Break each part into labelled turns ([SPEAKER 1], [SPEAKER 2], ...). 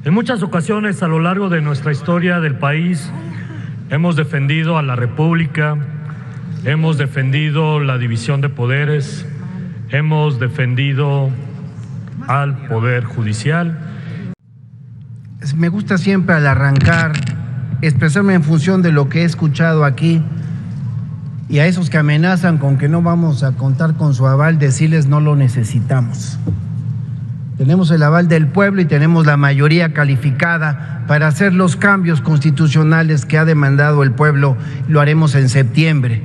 [SPEAKER 1] En muchas ocasiones a lo largo de nuestra historia del país hemos defendido a la República, hemos defendido la división de poderes, hemos defendido al Poder Judicial.
[SPEAKER 2] Me gusta siempre al arrancar expresarme en función de lo que he escuchado aquí y a esos que amenazan con que no vamos a contar con su aval, decirles no lo necesitamos. Tenemos el aval del pueblo y tenemos la mayoría calificada para hacer los cambios constitucionales que ha demandado el pueblo. Lo haremos en septiembre,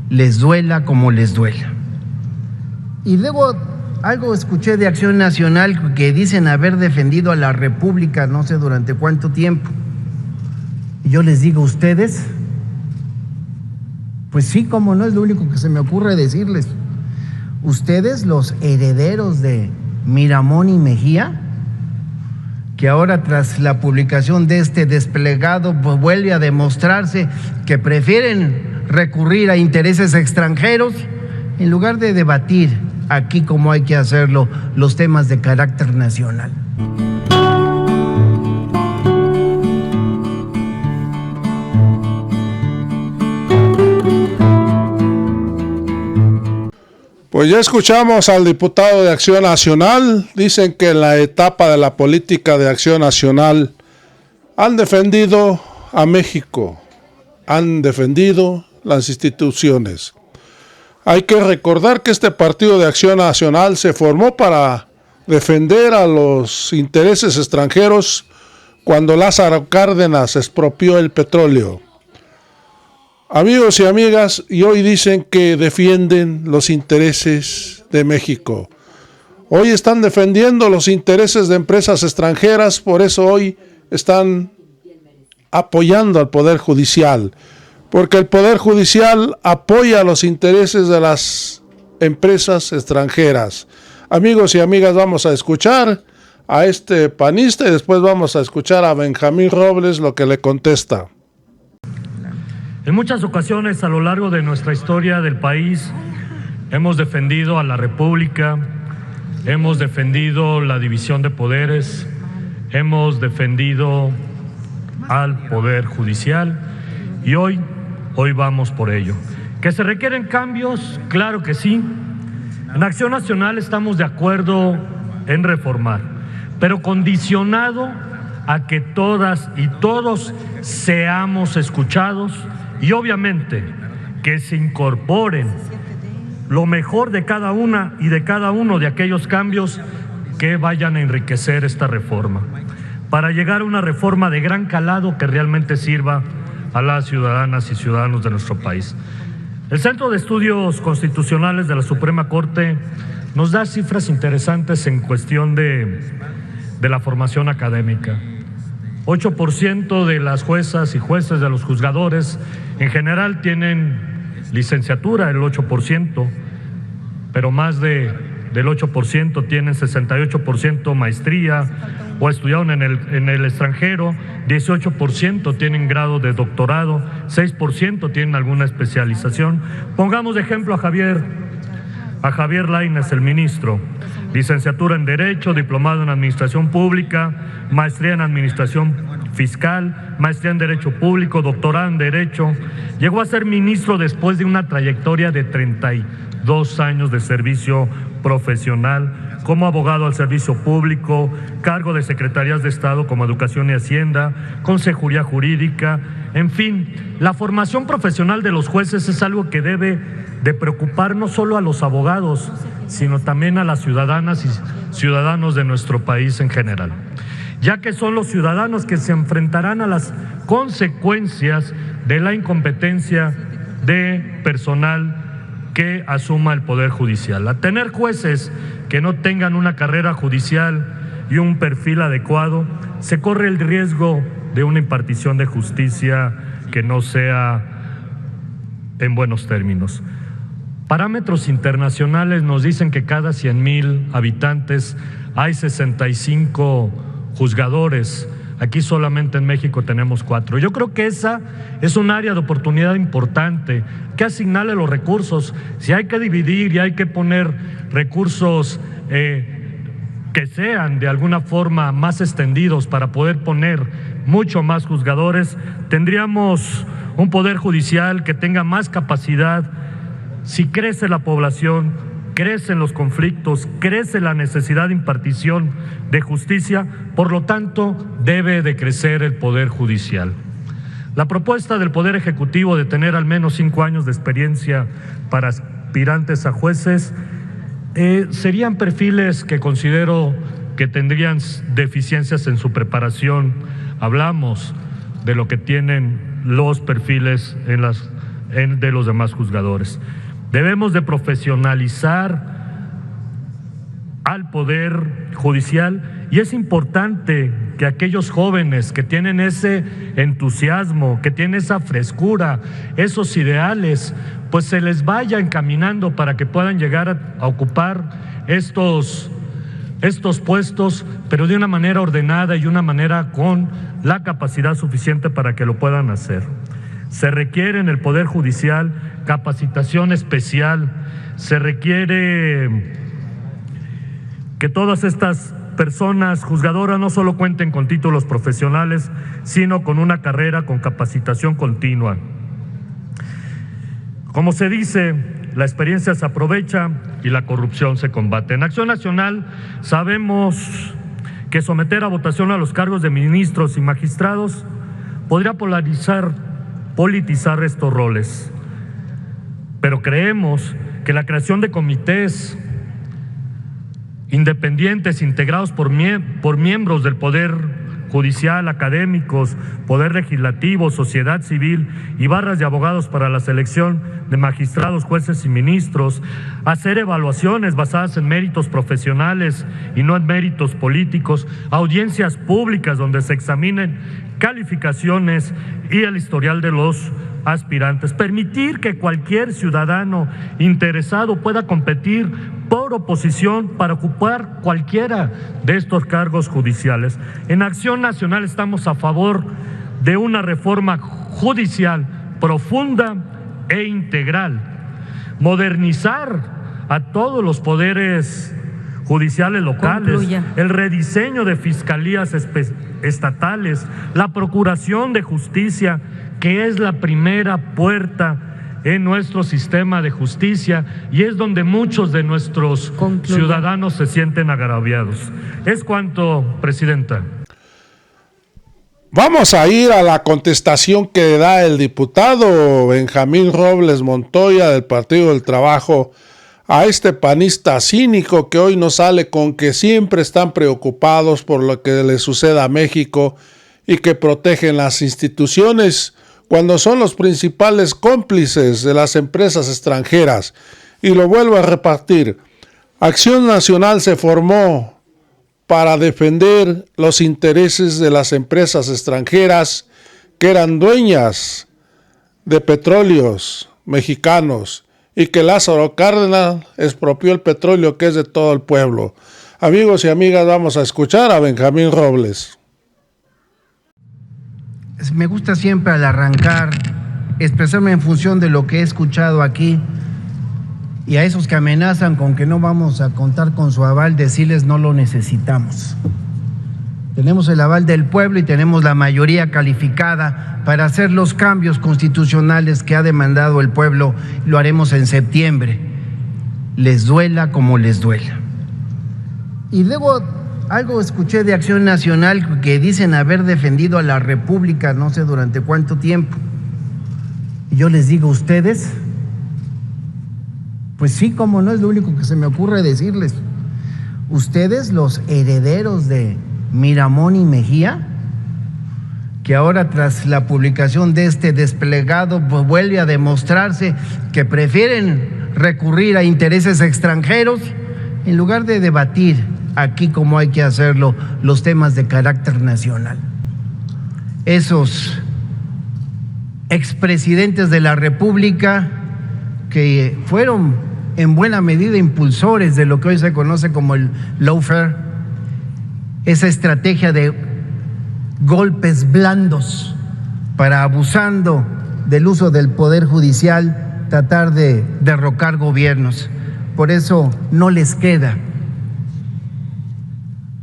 [SPEAKER 2] les duela como les duela. Y luego algo escuché de Acción Nacional que dicen haber defendido a la República no sé durante cuánto tiempo. Y yo les digo, ¿ustedes? Pues sí, como no, es lo único que se me ocurre decirles. Ustedes, los herederos de Miramón y Mejía, que ahora tras la publicación de este desplegado pues vuelve a demostrarse que prefieren recurrir a intereses extranjeros en lugar de debatir aquí como hay que hacerlo los temas de carácter nacional.
[SPEAKER 3] Pues ya escuchamos al diputado de Acción Nacional. Dicen que en la etapa de la política de Acción Nacional han defendido a México, han defendido las instituciones. Hay que recordar que este partido de Acción Nacional se formó para defender a los intereses extranjeros cuando Lázaro Cárdenas expropió el petróleo. Amigos y amigas, y hoy dicen que defienden los intereses de México. Hoy están defendiendo los intereses de empresas extranjeras, por eso hoy están apoyando al Poder Judicial, porque el Poder Judicial apoya los intereses de las empresas extranjeras. Amigos y amigas, vamos a escuchar a este panista y después vamos a escuchar a Benjamín Robles lo que le contesta.
[SPEAKER 1] En muchas ocasiones a lo largo de nuestra historia del país hemos defendido a la República, hemos defendido la división de poderes, hemos defendido al Poder Judicial y hoy vamos por ello. ¿Que se requieren cambios? Claro que sí. En Acción Nacional estamos de acuerdo en reformar, pero condicionado a que todas y todos seamos escuchados y obviamente que se incorporen lo mejor de cada una y de cada uno de aquellos cambios que vayan a enriquecer esta reforma, para llegar a una reforma de gran calado que realmente sirva a las ciudadanas y ciudadanos de nuestro país. El Centro de Estudios Constitucionales de la Suprema Corte nos da cifras interesantes en cuestión de la formación académica. 8% de las juezas y jueces de los juzgadores en general tienen licenciatura, el 8%, pero más del 8% tienen 68% maestría o estudiaron en el extranjero, 18% tienen grado de doctorado, 6% tienen alguna especialización. Pongamos de ejemplo a Javier Lainez, el ministro, licenciatura en Derecho, diplomado en Administración Pública, maestría en Administración Fiscal, maestría en Derecho Público, doctorado en Derecho. Llegó a ser ministro después de una trayectoria de 32 años de servicio profesional, como abogado al servicio público, cargo de secretarías de Estado como Educación y Hacienda, Consejería Jurídica. En fin, la formación profesional de los jueces es algo que debe de preocupar no solo a los abogados, sino también a las ciudadanas y ciudadanos de nuestro país en general, ya que son los ciudadanos que se enfrentarán a las consecuencias de la incompetencia de personal que asuma el Poder Judicial. A tener jueces que no tengan una carrera judicial y un perfil adecuado, se corre el riesgo de una impartición de justicia que no sea en buenos términos. Parámetros internacionales nos dicen que cada 100,000 habitantes hay 65 juzgadores. Aquí solamente en México tenemos 4. Yo creo que esa es un área de oportunidad importante, que asignarle los recursos. Si hay que dividir y hay que poner recursos que sean de alguna forma más extendidos para poder poner mucho más juzgadores, tendríamos un poder judicial que tenga más capacidad. Si crece la población, crecen los conflictos, crece la necesidad de impartición de justicia, por lo tanto debe de crecer el poder judicial. La propuesta del Poder Ejecutivo de tener al menos 5 años de experiencia para aspirantes a jueces serían perfiles que considero que tendrían deficiencias en su preparación. Hablamos de lo que tienen los perfiles de los demás juzgadores. Debemos de profesionalizar al Poder Judicial y es importante que aquellos jóvenes que tienen ese entusiasmo, que tienen esa frescura, esos ideales, pues se les vaya encaminando para que puedan llegar a ocupar estos puestos, pero de una manera ordenada y una manera con la capacidad suficiente para que lo puedan hacer. Se requiere en el Poder Judicial capacitación especial, se requiere que todas estas personas juzgadoras no solo cuenten con títulos profesionales, sino con una carrera con capacitación continua. Como se dice, la experiencia se aprovecha y la corrupción se combate. En Acción Nacional sabemos que someter a votación a los cargos de ministros y magistrados podría politizar estos roles, pero creemos que la creación de comités independientes integrados por miembros del Poder Judicial, académicos, Poder Legislativo, sociedad civil y barras de abogados para la selección de magistrados, jueces y ministros, hacer evaluaciones basadas en méritos profesionales y no en méritos políticos, audiencias públicas donde se examinen calificaciones y el historial de los aspirantes, permitir que cualquier ciudadano interesado pueda competir por oposición para ocupar cualquiera de estos cargos judiciales. En Acción Nacional estamos a favor de una reforma judicial profunda e integral, modernizar a todos los poderes judiciales locales, el rediseño de fiscalías estatales, la procuración de justicia, que es la primera puerta en nuestro sistema de justicia y es donde muchos de nuestros ciudadanos se sienten agraviados. Es cuanto, Presidenta.
[SPEAKER 3] Vamos a ir a la contestación que da el diputado Benjamín Robles Montoya del Partido del Trabajo a este panista cínico que hoy nos sale con que siempre están preocupados por lo que le suceda a México y que protegen las instituciones cuando son los principales cómplices de las empresas extranjeras. Y lo vuelvo a repartir. Acción Nacional se formó para defender los intereses de las empresas extranjeras que eran dueñas de petróleos mexicanos y que Lázaro Cárdenas expropió el petróleo que es de todo el pueblo. Amigos y amigas, vamos a escuchar a Benjamín Robles.
[SPEAKER 2] Me gusta siempre al arrancar expresarme en función de lo que he escuchado aquí y a esos que amenazan con que no vamos a contar con su aval, decirles no lo necesitamos. Tenemos el aval del pueblo y tenemos la mayoría calificada para hacer los cambios constitucionales que ha demandado el pueblo. Lo haremos en septiembre, les duela como les duela. Y luego algo escuché de Acción Nacional que dicen haber defendido a la República no sé durante cuánto tiempo. Y yo les digo, ¿ustedes? Pues sí, como no, es lo único que se me ocurre decirles. Ustedes, los herederos de Miramón y Mejía, que ahora tras la publicación de este desplegado pues vuelve a demostrarse que prefieren recurrir a intereses extranjeros en lugar de debatir aquí como hay que hacerlo los temas de carácter nacional. Esos expresidentes de la República que fueron en buena medida impulsores de lo que hoy se conoce como el lawfare, esa estrategia de golpes blandos para, abusando del uso del poder judicial, tratar de derrocar gobiernos. Por eso no les queda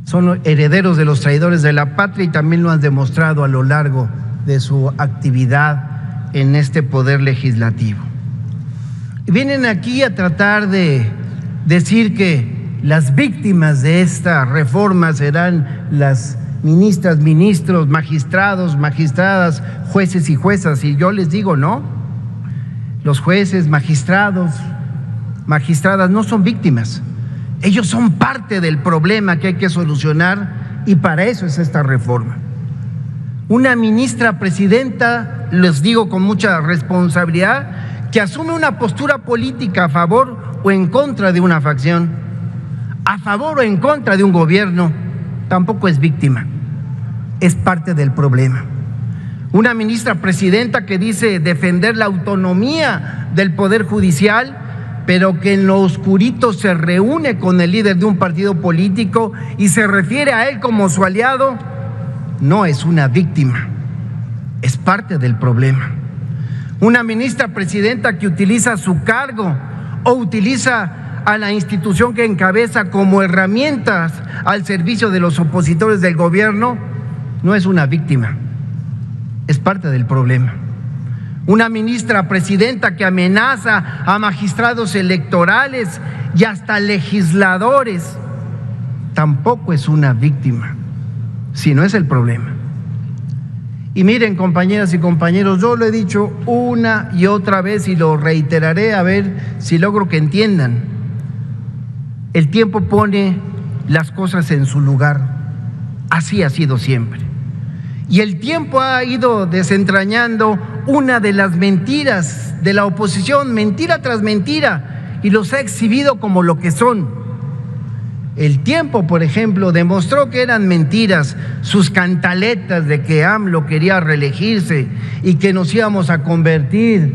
[SPEAKER 2] son herederos de los traidores de la patria y también lo han demostrado a lo largo de su actividad en este poder legislativo. Y vienen aquí a tratar de decir que las víctimas de esta reforma serán las ministras, ministros, magistrados, magistradas, jueces y juezas. Y yo les digo, no, los jueces, magistrados, magistradas no son víctimas. Ellos son parte del problema que hay que solucionar y para eso es esta reforma. Una ministra presidenta, les digo con mucha responsabilidad, que asume una postura política a favor o en contra de una facción, a favor o en contra de un gobierno, tampoco es víctima, es parte del problema. Una ministra presidenta que dice defender la autonomía del Poder Judicial, pero que en lo oscurito se reúne con el líder de un partido político y se refiere a él como su aliado, no es una víctima, es parte del problema. Una ministra presidenta que utiliza su cargo o utiliza a la institución que encabeza como herramientas al servicio de los opositores del gobierno, no es una víctima, es parte del problema. Una ministra presidenta que amenaza a magistrados electorales y hasta legisladores, tampoco es una víctima, sino es el problema. Y miren, compañeras y compañeros, yo lo he dicho una y otra vez y lo reiteraré a ver si logro que entiendan. El tiempo pone las cosas en su lugar, así ha sido siempre. Y el tiempo ha ido desentrañando una de las mentiras de la oposición, mentira tras mentira, y los ha exhibido como lo que son. El tiempo, por ejemplo, demostró que eran mentiras sus cantaletas de que AMLO quería reelegirse y que nos íbamos a convertir,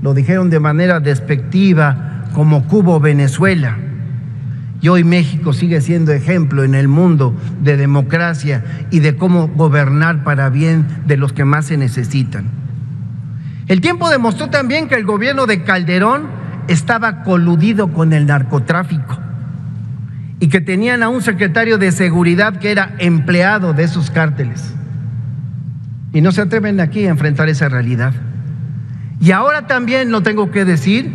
[SPEAKER 2] lo dijeron de manera despectiva, como Cuba o Venezuela. Y hoy México sigue siendo ejemplo en el mundo de democracia y de cómo gobernar para bien de los que más se necesitan. El tiempo demostró también que el gobierno de Calderón estaba coludido con el narcotráfico y que tenían a un secretario de seguridad que era empleado de esos cárteles. Y no se atreven aquí a enfrentar esa realidad. Y ahora también lo tengo que decir,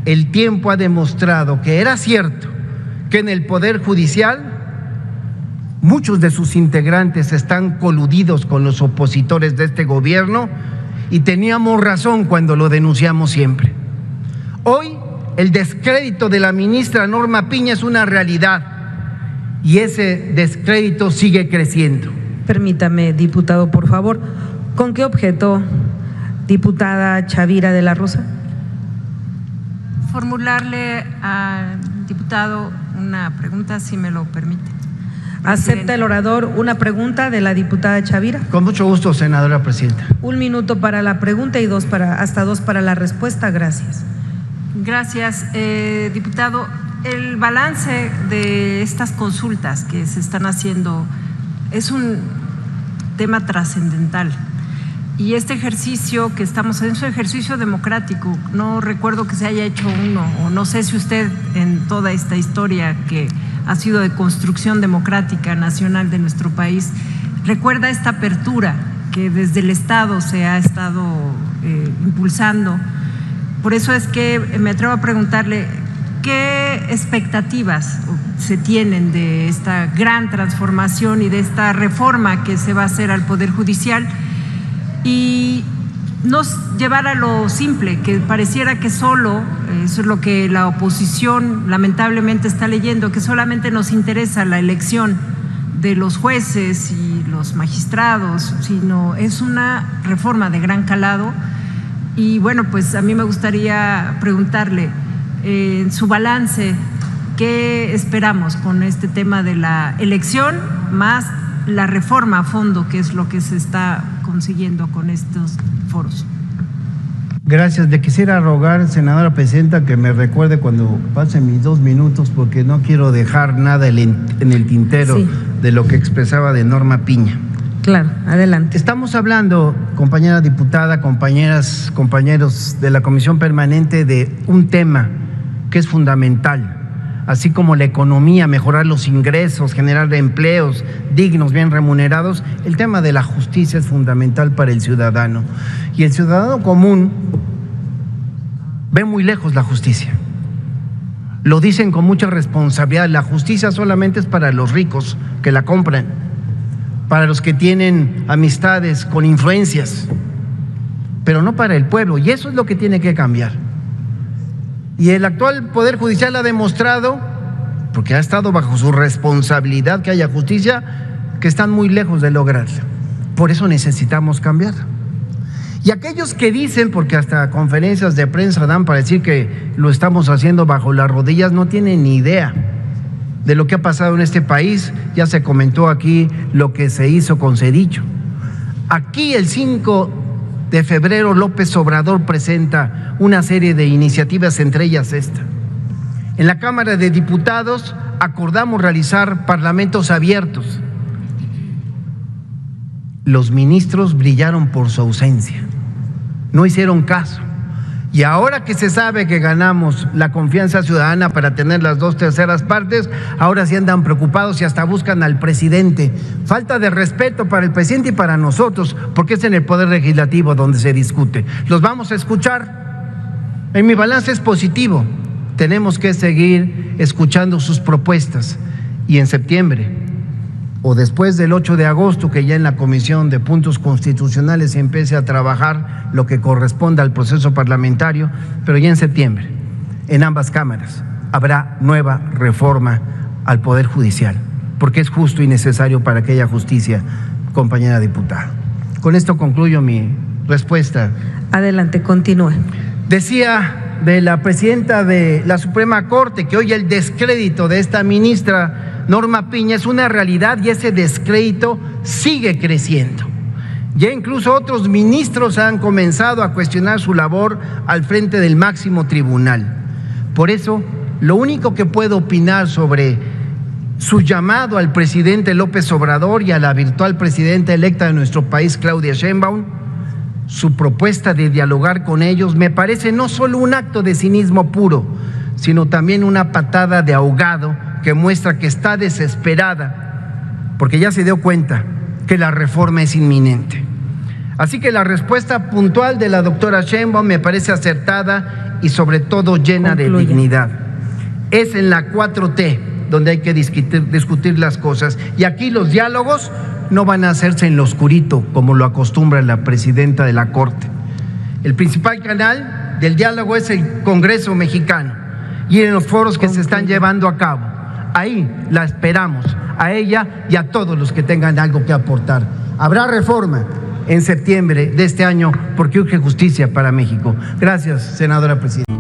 [SPEAKER 2] el tiempo ha demostrado que era cierto que en el Poder Judicial muchos de sus integrantes están coludidos con los opositores de este gobierno y teníamos razón cuando lo denunciamos siempre. Hoy el descrédito de la ministra Norma Piña es una realidad y ese descrédito sigue creciendo.
[SPEAKER 4] Permítame, diputado, por favor. ¿Con qué objeto, diputada Chavira de la Rosa?
[SPEAKER 5] Formularle al diputado una pregunta, si me lo permite.
[SPEAKER 4] ¿Acepta el orador una pregunta de la diputada Chavira?
[SPEAKER 2] Con mucho gusto, senadora presidenta.
[SPEAKER 4] 1 minuto para la pregunta y hasta dos para la respuesta. Gracias.
[SPEAKER 5] Gracias, diputado. El balance de estas consultas que se están haciendo es un tema trascendental. Y este ejercicio que estamos haciendo es un ejercicio democrático. No recuerdo que se haya hecho uno, o no sé si usted en toda esta historia que ha sido de construcción democrática nacional de nuestro país, recuerda esta apertura que desde el Estado se ha estado impulsando. Por eso es que me atrevo a preguntarle, ¿qué expectativas se tienen de esta gran transformación y de esta reforma que se va a hacer al Poder Judicial? Y no llevar a lo simple, que pareciera que solo, eso es lo que la oposición lamentablemente está leyendo, que solamente nos interesa la elección de los jueces y los magistrados, sino es una reforma de gran calado. Y bueno, pues a mí me gustaría preguntarle, en su balance, ¿qué esperamos con este tema de la elección más la reforma a fondo, que es lo que se está consiguiendo con estos foros?
[SPEAKER 2] Gracias. Le quisiera rogar, senadora presidenta, que me recuerde cuando pasen mis 2 minutos, porque no quiero dejar nada en el tintero de lo que expresaba de Norma Piña.
[SPEAKER 4] Claro, adelante.
[SPEAKER 2] Estamos hablando, compañera diputada, compañeras, compañeros de la Comisión Permanente, de un tema que es fundamental. así como la economía, mejorar los ingresos, generar empleos dignos, bien remunerados, el tema de la justicia es fundamental para el ciudadano. Y el ciudadano común ve muy lejos la justicia. Lo dicen con mucha responsabilidad, la justicia solamente es para los ricos que la compran, para los que tienen amistades con influencias, pero no para el pueblo, y eso es lo que tiene que cambiar. Y el actual Poder Judicial ha demostrado, porque ha estado bajo su responsabilidad que haya justicia, que están muy lejos de lograrla. Por eso necesitamos cambiar. Y aquellos que dicen, porque hasta conferencias de prensa dan para decir que lo estamos haciendo bajo las rodillas, no tienen ni idea de lo que ha pasado en este país. Ya se comentó aquí lo que se hizo con Cedicho. Aquí el 5 de febrero López Obrador presenta una serie de iniciativas, entre ellas esta. En la Cámara de Diputados acordamos realizar parlamentos abiertos. Los ministros brillaron por su ausencia, no hicieron caso. Y ahora que se sabe que ganamos la confianza ciudadana para tener las 2/3 partes, ahora sí andan preocupados y hasta buscan al presidente. Falta de respeto para el presidente y para nosotros, porque es en el Poder Legislativo donde se discute. Los vamos a escuchar. En mi balance es positivo. Tenemos que seguir escuchando sus propuestas. Y en septiembre, o después del 8 de agosto, que ya en la Comisión de Puntos Constitucionales se empiece a trabajar lo que corresponda al proceso parlamentario, pero ya en septiembre, en ambas cámaras, habrá nueva reforma al Poder Judicial, porque es justo y necesario para que haya justicia, compañera diputada. Con esto concluyo mi respuesta.
[SPEAKER 4] Adelante, continúe.
[SPEAKER 2] Decía de la presidenta de la Suprema Corte que hoy el descrédito de esta ministra Norma Piña es una realidad y ese descrédito sigue creciendo. Ya incluso otros ministros han comenzado a cuestionar su labor al frente del máximo tribunal. Por eso, lo único que puedo opinar sobre su llamado al presidente López Obrador y a la virtual presidenta electa de nuestro país, Claudia Sheinbaum, su propuesta de dialogar con ellos, me parece no solo un acto de cinismo puro, sino también una patada de ahogado que muestra que está desesperada porque ya se dio cuenta que la reforma es inminente. Así que la respuesta puntual de la doctora Sheinbaum me parece acertada y sobre todo llena de dignidad. Es en la 4T donde hay que discutir las cosas, y aquí los diálogos no van a hacerse en lo oscurito como lo acostumbra la presidenta de la Corte. El principal canal del diálogo es el Congreso mexicano y en los foros que se están llevando a cabo. Ahí la esperamos, a ella y a todos los que tengan algo que aportar. Habrá reforma en septiembre de este año porque urge justicia para México. Gracias, senadora presidenta.